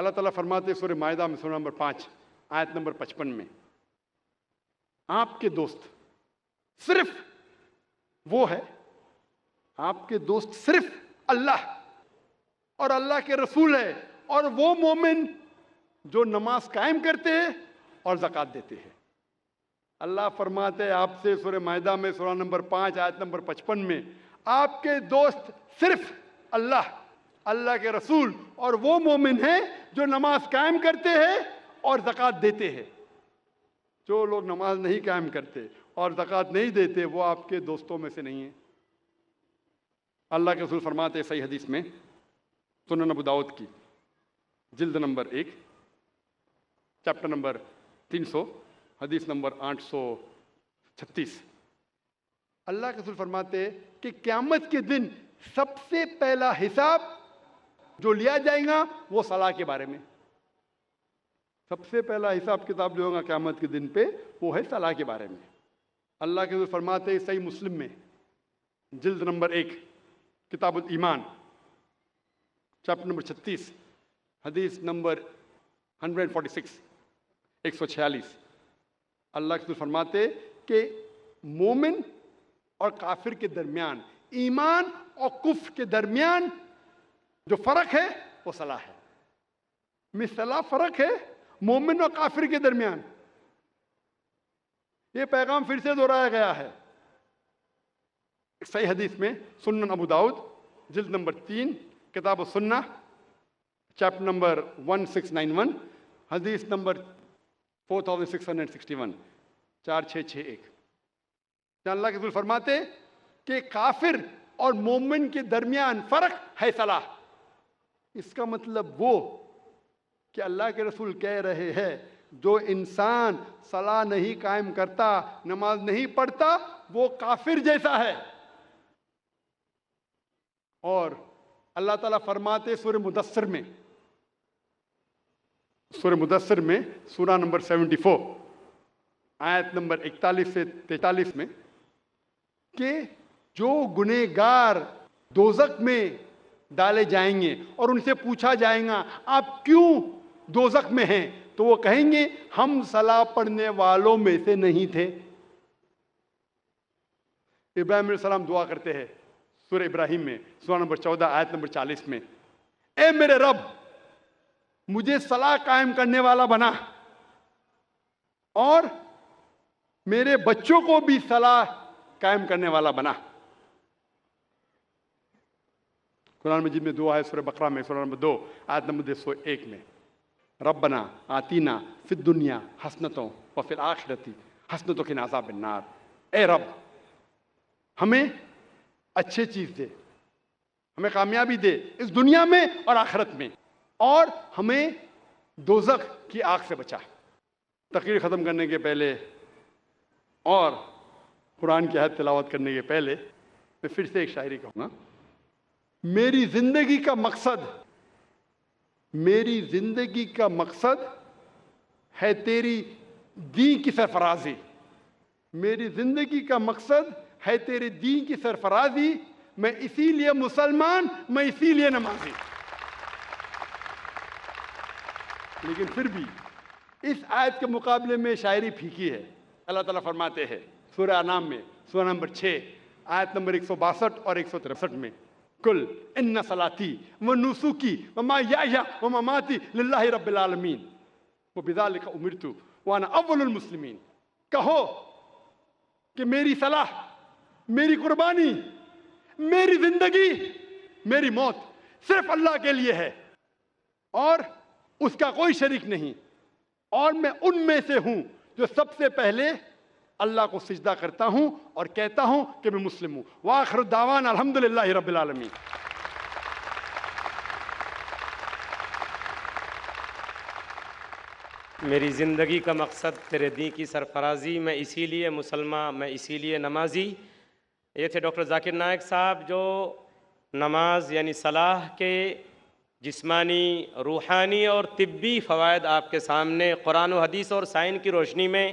اللہ تعالیٰ فرماتے سورہ مائدہ میں سورہ نمبر 5 آیت نمبر 55 میں، آپ کے دوست صرف وہ ہے، آپ کے دوست صرف اللہ اور اللہ کے رسول ہے، اور وہ مومن جو نماز قائم کرتے ہیں اور زکوٰۃ دیتے ہیں۔ اللہ فرماتے ہیں آپ سے سورہ مائدہ میں سورہ نمبر 5 آیت نمبر 55 میں، آپ کے دوست صرف اللہ، اللہ کے رسول اور وہ مومن ہیں جو نماز قائم کرتے ہیں اور زکوٰۃ دیتے ہیں۔ جو لوگ نماز نہیں قائم کرتے اور زکوٰۃ نہیں دیتے وہ آپ کے دوستوں میں سے نہیں ہیں۔ اللہ کے رسول فرماتے ہیں صحیح حدیث میں، سنن ابو داؤد کی جلد نمبر 1 چیپٹر نمبر 300 حدیث نمبر 836، اللہ کے رسول فرماتے ہیں کہ قیامت کے دن سب سے پہلا حساب جو لیا جائے گا وہ صلاح کے بارے میں۔ سب سے پہلا حساب کتاب جو ہوگا قیامت کے دن پہ وہ ہے صلاح کے بارے میں۔ اللہ کے رسول فرماتے ہیں صحیح مسلم میں جلد نمبر 1 کتاب الایمان چیپٹر نمبر 36 حدیث نمبر 146 146، اللہ کے رسول فرماتے کہ مومن اور کافر کے درمیان، ایمان اور کفر کے درمیان جو فرق ہے وہ صلاح ہے۔ مثلا فرق ہے مومن اور کافر کے درمیان۔ یہ پیغام پھر سے دہرایا گیا ہے صحیح حدیث میں، سنن ابو داؤد جلد نمبر 3 کتاب السنہ چیپٹر نمبر 1691 حدیث نمبر 4661 4661، جہاں اللہ کے رسول فرماتے کہ کافر اور مومن کے درمیان فرق ہے صلاح۔ اس کا مطلب وہ کہ اللہ کے رسول کہہ رہے ہیں جو انسان صلاح نہیں قائم کرتا، نماز نہیں پڑھتا، وہ کافر جیسا ہے۔ اور اللہ تعالیٰ فرماتے سورہ مدثر میں، سورہ مدثر میں سورہ نمبر 74 آیت نمبر 41 سے 43 میں کہ جو گنہگار دوزخ میں ڈالے جائیں گے اور ان سے پوچھا جائے گا آپ کیوں دوزخ میں ہیں، تو وہ کہیں گے ہم صلاح پڑھنے والوں میں سے نہیں تھے۔ ابراہیم علیہ السلام دعا کرتے ہیں سورہ ابراہیم میں سورہ نمبر 14 آیت نمبر 40 میں، اے میرے رب مجھے صلاح قائم کرنے والا بنا اور میرے بچوں کو بھی صلاح قائم کرنے والا بنا۔ قرآن مجید میں دعا ہے سورہ بقرہ میں سورہ نمبر 2 آیت نمبر 201 میں، ربنا آتینا فی الدنیا حسنۃ وفی الآخرۃ حسنۃ وقنا عذاب النار، اے رب ہمیں اچھی چیز دے، ہمیں کامیابی دے اس دنیا میں اور آخرت میں، اور ہمیں دوزخ کی آگ سے بچا۔ تقریر ختم کرنے کے پہلے اور قرآن کی آیت تلاوت کرنے کے پہلے میں پھر سے ایک شاعری کہوں گا، میری زندگی کا مقصد، میری زندگی کا مقصد ہے تیری دین کی سرفرازی، میری زندگی کا مقصد ہے تیرے دین کی سرفرازی، میں اسی لیے مسلمان، میں اسی لیے نمازی۔ لیکن پھر بھی اس آیت کے مقابلے میں شاعری پھیکی ہے۔ اللہ تعالیٰ فرماتے ہیں سورہ انعام میں سورہ نمبر 6 آیت نمبر 162 اور 163 میں، کل ان صلاتی و نسکی و محیای و مماتی للہ رب العالمین وبذالک امرت وانا اول المسلمین، کہو کہ میری صلاح، میری قربانی، میری زندگی، میری موت صرف اللہ کے لیے ہے اور اس کا کوئی شریک نہیں، اور میں ان میں سے ہوں جو سب سے پہلے اللہ کو سجدہ کرتا ہوں اور کہتا ہوں کہ میں مسلم ہوں۔ وآخر دعوانا الحمدللہ رب العالمین۔ میری زندگی کا مقصد تیرے دین کی سرفرازی، میں اسی لیے مسلمان، میں اسی لیے نمازی۔ یہ تھے ڈاکٹر ذاکر نائک صاحب جو نماز یعنی صلاح کے جسمانی، روحانی اور طبی فوائد آپ کے سامنے قرآن و حدیث اور سائنس کی روشنی میں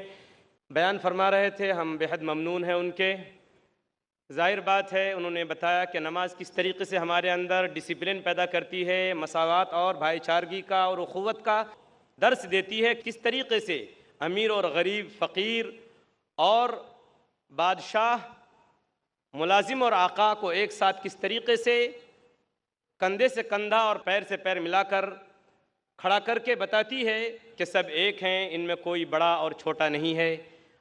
بیان فرما رہے تھے۔ ہم بے حد ممنون ہیں ان کے۔ ظاہر بات ہے انہوں نے بتایا کہ نماز کس طریقے سے ہمارے اندر ڈسپلن پیدا کرتی ہے، مساوات اور بھائی چارگی کا اور اخوت کا درس دیتی ہے، کس طریقے سے امیر اور غریب، فقیر اور بادشاہ، ملازم اور آقا کو ایک ساتھ کس طریقے سے کندھے سے کندھا اور پیر سے پیر ملا کر کھڑا کر کے بتاتی ہے کہ سب ایک ہیں، ان میں کوئی بڑا اور چھوٹا نہیں ہے۔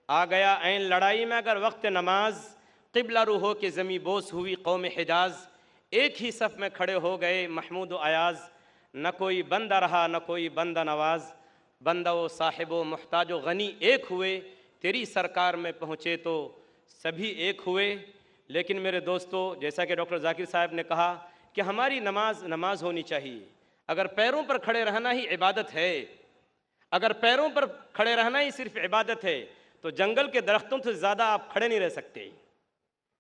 آ گیا عین لڑائی میں اگر وقت نماز، قبلہ رو ہو کے زمیں بوس ہوئی قوم حجاز، ایک ہی صف میں کھڑے ہو گئے محمود و ایاز، نہ کوئی بندہ رہا نہ کوئی بندہ نواز، بندہ و صاحب و محتاج و غنی ایک ہوئے، تیری سرکار میں پہنچے تو سبھی ایک ہوئے۔ لیکن میرے دوستو، جیسا کہ ڈاکٹر ذاکر صاحب نے کہا کہ ہماری نماز ہونی چاہیے۔ اگر پیروں پر کھڑے رہنا ہی عبادت ہے، اگر پیروں پر کھڑے رہنا ہی صرف عبادت ہے، تو جنگل کے درختوں سے زیادہ آپ کھڑے نہیں رہ سکتے۔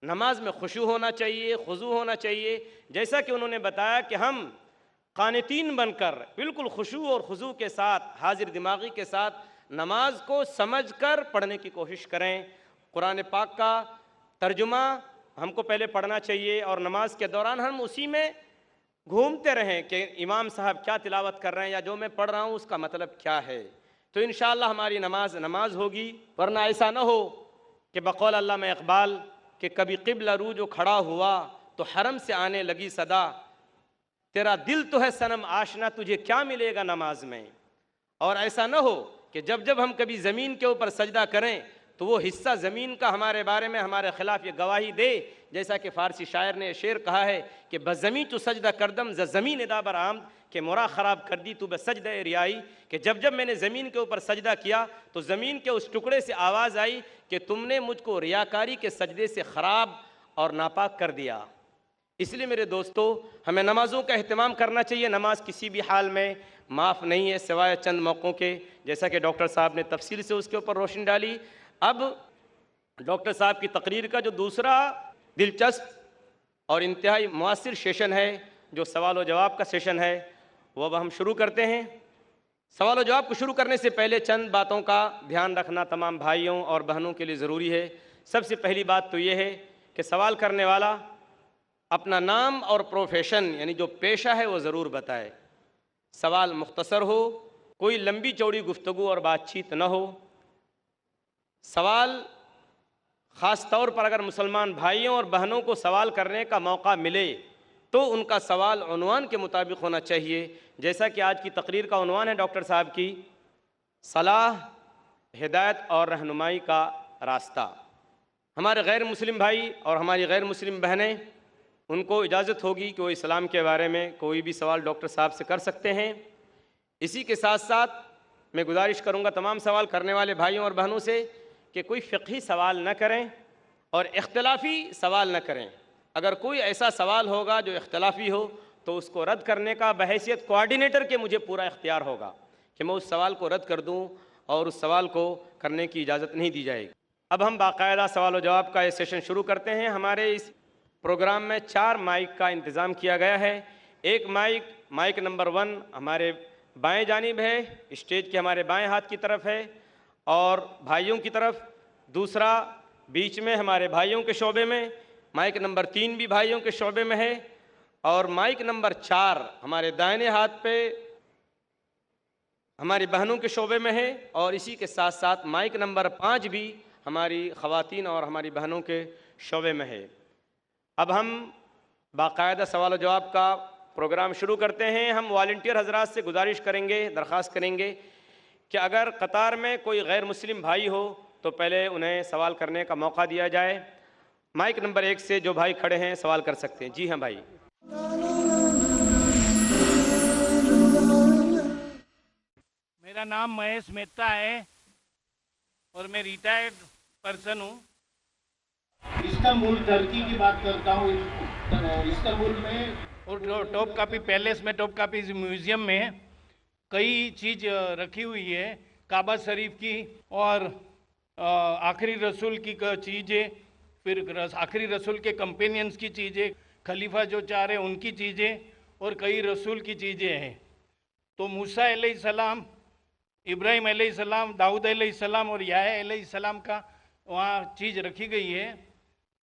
نماز میں خشوع ہونا چاہیے، خضوع ہونا چاہیے، جیسا کہ انہوں نے بتایا کہ ہم قانتین بن کر بالکل خشوع اور خضوع کے ساتھ، حاضر دماغی کے ساتھ نماز کو سمجھ کر پڑھنے کی کوشش کریں۔ قرآن پاک کا ترجمہ ہم کو پہلے پڑھنا چاہیے، اور نماز کے دوران ہم اسی میں گھومتے رہیں کہ امام صاحب کیا تلاوت کر رہے ہیں، یا جو میں پڑھ رہا ہوں اس کا مطلب کیا ہے، تو انشاءاللہ ہماری نماز ہوگی۔ ورنہ ایسا نہ ہو کہ بقول علامہ اقبال کہ کبھی قبلہ رو جو کھڑا ہوا تو حرم سے آنے لگی صدا، تیرا دل تو ہے صنم آشنا، تجھے کیا ملے گا نماز میں۔ اور ایسا نہ ہو کہ جب ہم کبھی زمین کے اوپر سجدہ کریں تو وہ حصہ زمین کا ہمارے بارے میں ہمارے خلاف یہ گواہی دے، جیسا کہ فارسی شاعر نے شعر کہا ہے کہ بزمیں تو سجدہ کردم ز زمین ادا برآمد، کہ مرا خراب کر دی تو بسجدہ ریائی، کہ جب میں نے زمین کے اوپر سجدہ کیا تو زمین کے اس ٹکڑے سے آواز آئی کہ تم نے مجھ کو ریاکاری کے سجدے سے خراب اور ناپاک کر دیا۔ اس لیے میرے دوستو، ہمیں نمازوں کا اہتمام کرنا چاہیے۔ نماز کسی بھی حال میں معاف نہیں ہے سوائے چند موقعوں کے، جیسا کہ ڈاکٹر صاحب نے تفصیل سے اس کے اوپر روشنی ڈالی۔ اب ڈاکٹر صاحب کی تقریر کا جو دوسرا دلچسپ اور انتہائی مؤثر سیشن ہے، جو سوال و جواب کا سیشن ہے، وہ اب ہم شروع کرتے ہیں۔ سوال و جواب کو شروع کرنے سے پہلے چند باتوں کا دھیان رکھنا تمام بھائیوں اور بہنوں کے لیے ضروری ہے۔ سب سے پہلی بات تو یہ ہے کہ سوال کرنے والا اپنا نام اور پروفیشن یعنی جو پیشہ ہے وہ ضرور بتائے۔ سوال مختصر ہو، کوئی لمبی چوڑی گفتگو اور بات چیت نہ ہو۔ سوال خاص طور پر اگر مسلمان بھائیوں اور بہنوں کو سوال کرنے کا موقع ملے تو ان کا سوال عنوان کے مطابق ہونا چاہیے، جیسا کہ آج کی تقریر کا عنوان ہے ڈاکٹر صاحب کی، صلاح، ہدایت اور رہنمائی کا راستہ۔ ہمارے غیر مسلم بھائی اور ہماری غیر مسلم بہنیں، ان کو اجازت ہوگی کہ وہ اسلام کے بارے میں کوئی بھی سوال ڈاکٹر صاحب سے کر سکتے ہیں۔ اسی کے ساتھ ساتھ میں گزارش کروں گا تمام سوال کرنے والے بھائیوں اور بہنوں سے کہ کوئی فقہی سوال نہ کریں اور اختلافی سوال نہ کریں۔ اگر کوئی ایسا سوال ہوگا جو اختلافی ہو تو اس کو رد کرنے کا بحیثیت کوآرڈینیٹر کے مجھے پورا اختیار ہوگا کہ میں اس سوال کو رد کر دوں، اور اس سوال کو کرنے کی اجازت نہیں دی جائے گی۔ اب ہم باقاعدہ سوال و جواب کا یہ سیشن شروع کرتے ہیں۔ ہمارے اس پروگرام میں 4 مائک کا انتظام کیا گیا ہے۔ ایک مائک نمبر 1 ہمارے بائیں جانب ہے، اسٹیج کے ہمارے بائیں ہاتھ کی طرف ہے اور بھائیوں کی طرف۔ دوسرا بیچ میں ہمارے بھائیوں کے شعبے میں، مائک نمبر 3 بھی بھائیوں کے شعبے میں ہے، اور مائک نمبر 4 ہمارے دائیں ہاتھ پہ ہماری بہنوں کے شعبے میں ہے، اور اسی کے ساتھ ساتھ مائک نمبر 5 بھی ہماری خواتین اور ہماری بہنوں کے شعبے میں ہے۔ اب ہم باقاعدہ سوال و جواب کا پروگرام شروع کرتے ہیں۔ ہم والنٹیئر حضرات سے گزارش کریں گے، درخواست کریں گے کہ اگر قطار میں کوئی غیر مسلم بھائی ہو تو پہلے انہیں سوال کرنے کا موقع دیا جائے۔ مائک نمبر 1 سے جو بھائی کھڑے ہیں سوال کر سکتے ہیں۔ جی ہاں بھائی۔ میرا نام مہیش مہتا ہے اور میں ریٹائرڈ پرسن ہوں۔ استنبول ترکی کی بات کرتا ہوں۔ استنبول میں اور ٹاپ کاپی پیلیس میں، ٹاپ کاپی میوزیم میں کئی چیز رکھی ہوئی ہے، کعبہ شریف کی اور آخری رسول کی چیزیں، پھر آخری رسول کے کمپینینز کی چیزیں، خلیفہ جو 4 ہیں ان کی چیزیں، اور کئی رسول کی چیزیں ہیں۔ تو موسیٰ علیہ السلام، ابراہیم علیہ السلام، داؤد علیہ السلام اور یحییٰ علیہ السلام کا وہاں چیز رکھی گئی ہے۔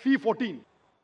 C14।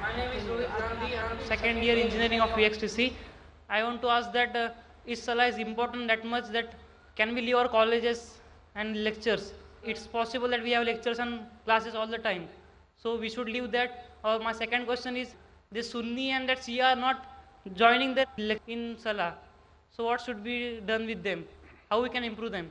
My name is Rohit Gandhi. I am second year engineering of VXTC. I want to ask that is Salah is important that much that can we leave our colleges and lectures? It's possible that we have lectures and classes all the time, so we should leave that. Or my second question is the Sunni and that Shia are not joining the in Salah, so what should be done with them? How we can improve them?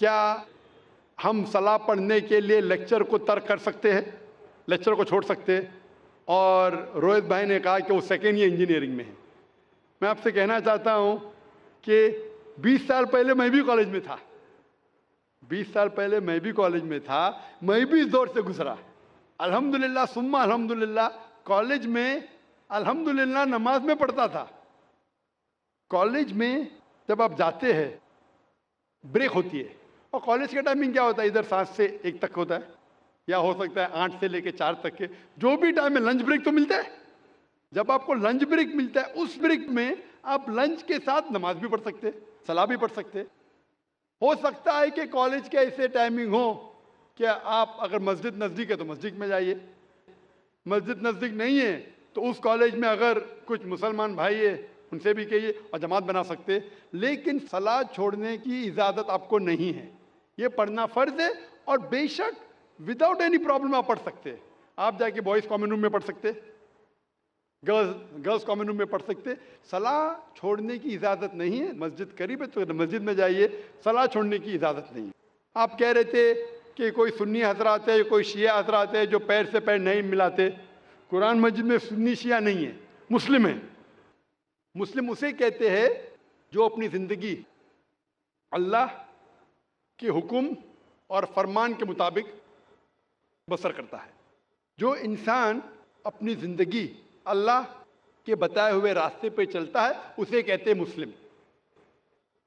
کیا ہم صلاح پڑھنے کے لیے lecture کو ترک کر سکتے ہیں؟ لیکچر کو چھوڑ سکتے ہیں؟ اور روہت بھائی نے کہا کہ وہ سیکنڈ ایئر انجینئرنگ میں ہے. میں آپ سے کہنا چاہتا ہوں کہ 20 سال پہلے میں بھی کالج میں تھا. 20 سال پہلے میں بھی کالج میں تھا. میں بھی اس دور سے گزرا. الحمدللہ ثم الحمدللہ کالج میں الحمدللہ نماز میں پڑھتا تھا. کالج میں جب آپ جاتے ہیں بریک ہوتی ہے, اور کالج کا ٹائمنگ کیا ہوتا ہے؟ ادھر 7 سے 1 تک ہوتا ہے, یا ہو سکتا ہے 8 سے لے کے 4 تک کے, جو بھی ٹائم ہے. لنچ بریک تو ملتا ہے. جب آپ کو لنچ بریک ملتا ہے, اس بریک میں آپ لنچ کے ساتھ نماز بھی پڑھ سکتے, صلاح بھی پڑھ سکتے. ہو سکتا ہے کہ کالج کے ایسے ٹائمنگ ہو کہ آپ اگر مسجد نزدیک ہے تو مسجد میں جائیے, مسجد نزدیک نہیں ہے تو اس کالج میں اگر کچھ مسلمان بھائی ہے ان سے بھی کہیے اور جماعت بنا سکتے. لیکن صلاح چھوڑنے کی اجازت آپ کو نہیں ہے. یہ پڑھنا فرض ہے, اور بے شک وداؤٹ اینی پرابلم آپ پڑھ سکتے. آپ جا کے بوائز کامن روم میں پڑھ سکتے, گرلز کامن روم میں پڑھ سکتے. صلاح چھوڑنے کی اجازت نہیں ہے. مسجد قریب ہے تو مسجد میں جائیے, صلاح چھوڑنے کی اجازت نہیں. آپ کہہ رہے تھے کہ کوئی سنی حضرات ہے, کوئی شیعہ حضرات ہے جو پیر سے پیر نہیں ملاتے. قرآن مجید میں سنی شیعہ نہیں ہے, مسلم ہے. مسلم اسے کہتے ہیں جو اپنی زندگی اللہ کے حکم اور فرمان کے مطابق بسر کرتا ہے. جو انسان اپنی زندگی اللہ کے بتائے ہوئے راستے پہ چلتا ہے اسے کہتے ہیں مسلم.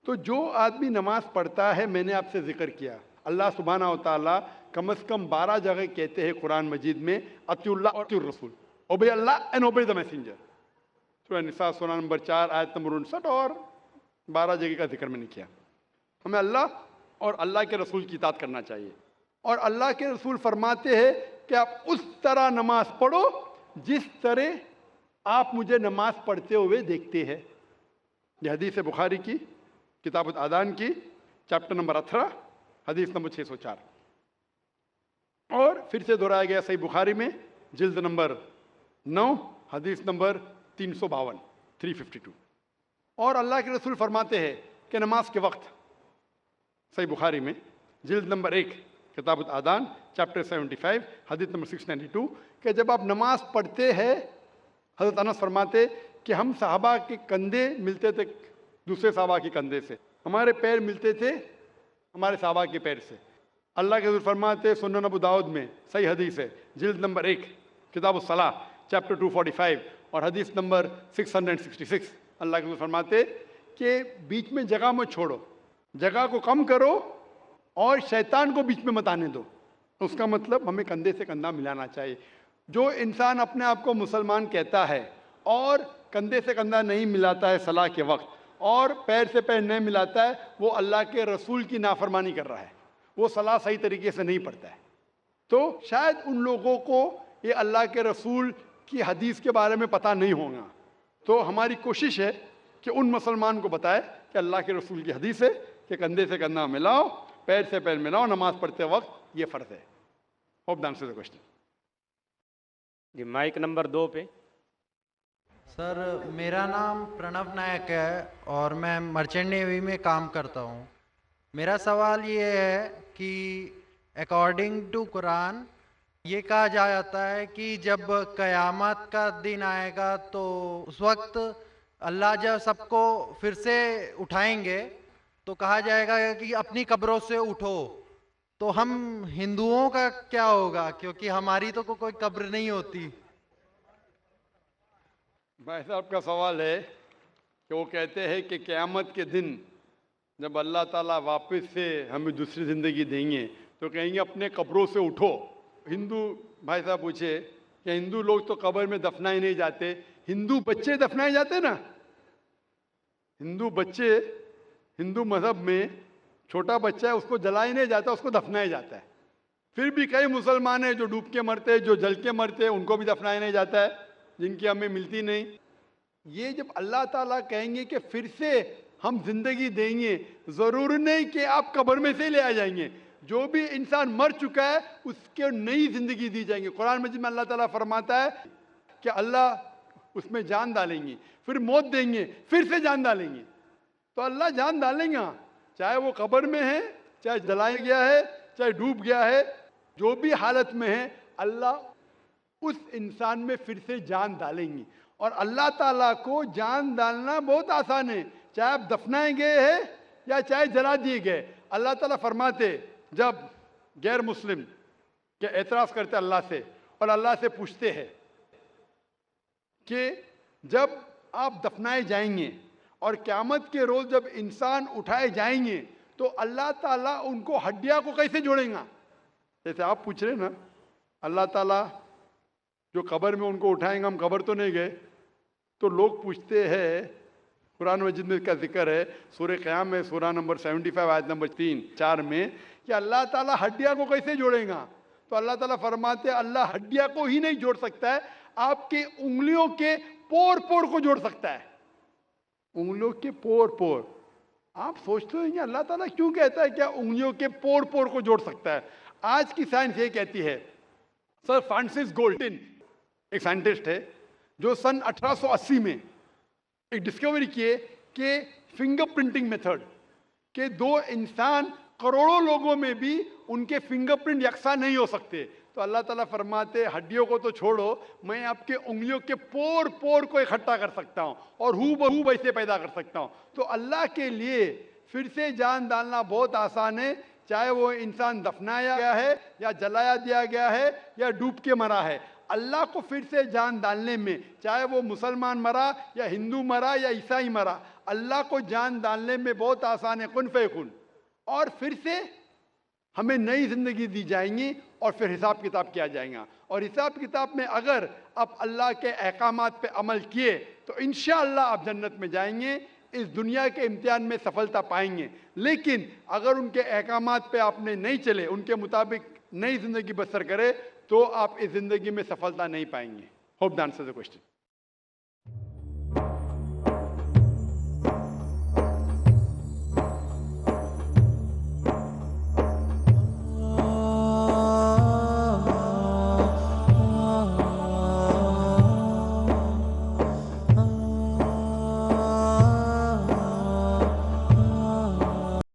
تو جو آدمی نماز پڑھتا ہے, میں نے آپ سے ذکر کیا, اللہ سبحانہ و تعالیٰ کم از کم 12 جگہ کہتے ہیں قرآن مجید میں اطیعوا اللہ اور اطیعوا الرسول, obey Allah and obey the messenger. سورہ نساء سورہ نمبر 4 آیت نمبر 59 اور 12 جگہ کا ذکر میں نے کیا. ہمیں اللہ اور اللہ کے رسول کی اطاعت کرنا چاہیے. اور اللہ کے رسول فرماتے ہیں کہ آپ اس طرح نماز پڑھو جس طرح آپ مجھے نماز پڑھتے ہوئے دیکھتے ہیں. یہ حدیث بخاری کی کتاب الادان کی چیپٹر نمبر 18 حدیث نمبر 604. اور پھر سے دہرایا گیا صحیح بخاری میں جلد نمبر 9 حدیث نمبر 352. اور اللہ کے رسول فرماتے ہیں کہ نماز کے وقت, صحیح بخاری میں جلد نمبر 1 کتاب الادان چیپٹر 75 حدیث نمبر 692, کہ جب آپ نماز پڑھتے ہیں, حضرت انس فرماتے کہ ہم صحابہ کے کندھے ملتے تھے دوسرے صحابہ کے کندھے سے, ہمارے پیر ملتے تھے ہمارے صحابہ کے پیر سے. اللہ کے رسول فرماتے سنن ابو داؤد میں صحیح حدیث ہے جلد نمبر 1 کتاب الصلاح چیپٹر 245 اور حدیث نمبر 666, اللہ کے رسول فرماتے کہ بیچ میں جگہ مت چھوڑو, جگہ کو کم کرو اور شیطان کو بیچ میں مت آنے دو. اس کا مطلب ہمیں کندھے سے کندھا ملانا چاہیے. جو انسان اپنے آپ کو مسلمان کہتا ہے اور کندھے سے کندھا نہیں ملاتا ہے صلاح کے وقت, اور پیر سے پیر نہیں ملاتا ہے, وہ اللہ کے رسول کی نافرمانی کر رہا ہے, وہ صلاح صحیح طریقے سے نہیں پڑھتا ہے. تو شاید ان لوگوں کو یہ اللہ کے رسول کی حدیث کے بارے میں پتہ نہیں ہوگا. تو ہماری کوشش ہے کہ ان مسلمان کو بتائے کہ اللہ کے رسول کی حدیث ہے کہ کندھے سے کندھا ملاؤ, پیر سے پیر ملاؤ, نماز پڑھتے وقت یہ فرض ہے. ہوپ دان سے کوشچن. جی مائک نمبر 2 پہ. سر میرا نام پرنو نائک ہے اور میں مرچنٹ نیوی میں کام کرتا ہوں. میرا سوال یہ ہے کہ اکارڈنگ ٹو قرآن یہ کہا جاتا ہے کہ جب قیامت کا دن آئے گا تو اس وقت اللہ جب سب کو پھر سے اٹھائیں گے تو کہا جائے گا کہ اپنی قبروں سے اٹھو. تو ہم ہندوؤں کا کیا ہوگا, کیونکہ ہماری تو کوئی قبر نہیں ہوتی. بھائی صاحب کا سوال ہے کہ وہ کہتے ہیں کہ قیامت کے دن جب اللہ تعالیٰ واپس سے ہمیں دوسری زندگی دیں گے تو کہیں گے اپنے قبروں سے اٹھو. ہندو بھائی صاحب پوچھے کہ ہندو لوگ تو قبر میں دفنائے نہیں جاتے, ہندو بچے دفنائے جاتے نا. ہندو بچے ہندو مذہب میں چھوٹا بچہ ہے اس کو جلایا نہیں جاتا, اس کو دفنایا جاتا ہے. پھر بھی کئی مسلمان ہیں جو ڈوب کے مرتے, جو جل کے مرتے, ان کو بھی دفنایا نہیں جاتا ہے, جن کی ہمیں ملتی نہیں. یہ جب اللہ تعالیٰ کہیں گے کہ پھر سے ہم زندگی دیں گے, ضرور نہیں کہ آپ قبر میں سے لے آ جائیں گے. جو بھی انسان مر چکا ہے اس کے نئی زندگی دی جائیں گے. قرآن مجید میں اللہ تعالیٰ فرماتا ہے کہ اللہ اس میں جان ڈالیں گے, پھر موت دیں گے, پھر سے جان ڈالیں گے. تو اللہ جان ڈالیں گا چاہے وہ قبر میں ہے چاہے جلایا گیا ہے چاہے ڈوب گیا ہے, جو بھی حالت میں ہے اللہ اس انسان میں پھر سے جان ڈالیں گی. اور اللہ تعالیٰ کو جان ڈالنا بہت آسان ہے, چاہے آپ دفنائے گئے ہیں یا چاہے جلا دیے گئے. اللہ تعالیٰ فرماتے جب غیر مسلم کے اعتراض کرتے اللہ سے اور اللہ سے پوچھتے ہیں کہ جب آپ دفنائے جائیں گے اور قیامت کے روز جب انسان اٹھائے جائیں گے تو اللہ تعالیٰ ان کو ہڈیاں کو کیسے جوڑیں گا؟ جیسے آپ پوچھ رہے نا, اللہ تعالیٰ جو قبر میں ان کو اٹھائیں گا, ہم قبر تو نہیں گئے, تو لوگ پوچھتے ہیں, قرآن مجید میں اس کا ذکر ہے سورہ قیام میں سورہ نمبر 75 آیت نمبر 3-4 میں کہ اللہ تعالیٰ ہڈیاں کو کیسے جوڑیں گا؟ تو اللہ تعالیٰ فرماتے ہیں اللہ ہڈیاں کو ہی نہیں جوڑ سکتا ہے, آپ کے انگلیوں کے پور پور کو جوڑ سکتا ہے. انگلیوں کے پور پور. آپ سوچتے ہیں کہ اللہ تعالیٰ کیوں کہتا ہے کیا انگلیوں کے پور پور کو جوڑ سکتا ہے؟ آج کی سائنس یہ کہتی ہے, سر فرانسس گولڈن ایک سائنٹسٹ ہے جو سن 1880 میں ایک ڈسکوری کیے کہ فنگر پرنٹنگ میتھڈ کہ دو انسان کروڑوں لوگوں میں بھی ان کے فنگر پرنٹ یکساں نہیں ہو سکتے. تو اللہ تعالیٰ فرماتے ہڈیوں کو تو چھوڑو, میں آپ کے انگلیوں کے پور پور کو اکٹھا کر سکتا ہوں اور ہو بہو ویسے پیدا کر سکتا ہوں. تو اللہ کے لیے پھر سے جان ڈالنا بہت آسان ہے, چاہے وہ انسان دفنایا گیا ہے یا جلایا دیا گیا ہے یا ڈوب کے مرا ہے. اللہ کو پھر سے جان ڈالنے میں, چاہے وہ مسلمان مرا یا ہندو مرا یا عیسائی مرا, اللہ کو جان ڈالنے میں بہت آسان ہے, کن فیکن. اور پھر سے ہمیں نئی زندگی دی جائیں گی اور پھر حساب کتاب کیا جائے گا. اور حساب کتاب میں اگر آپ اللہ کے احکامات پہ عمل کیے تو انشاءاللہ آپ جنت میں جائیں گے, اس دنیا کے امتحان میں سفلتا پائیں گے. لیکن اگر ان کے احکامات پہ آپ نے نہیں چلے, ان کے مطابق نئی زندگی بسر کرے, تو آپ اس زندگی میں سفلتا نہیں پائیں گے. Hope the answer the question.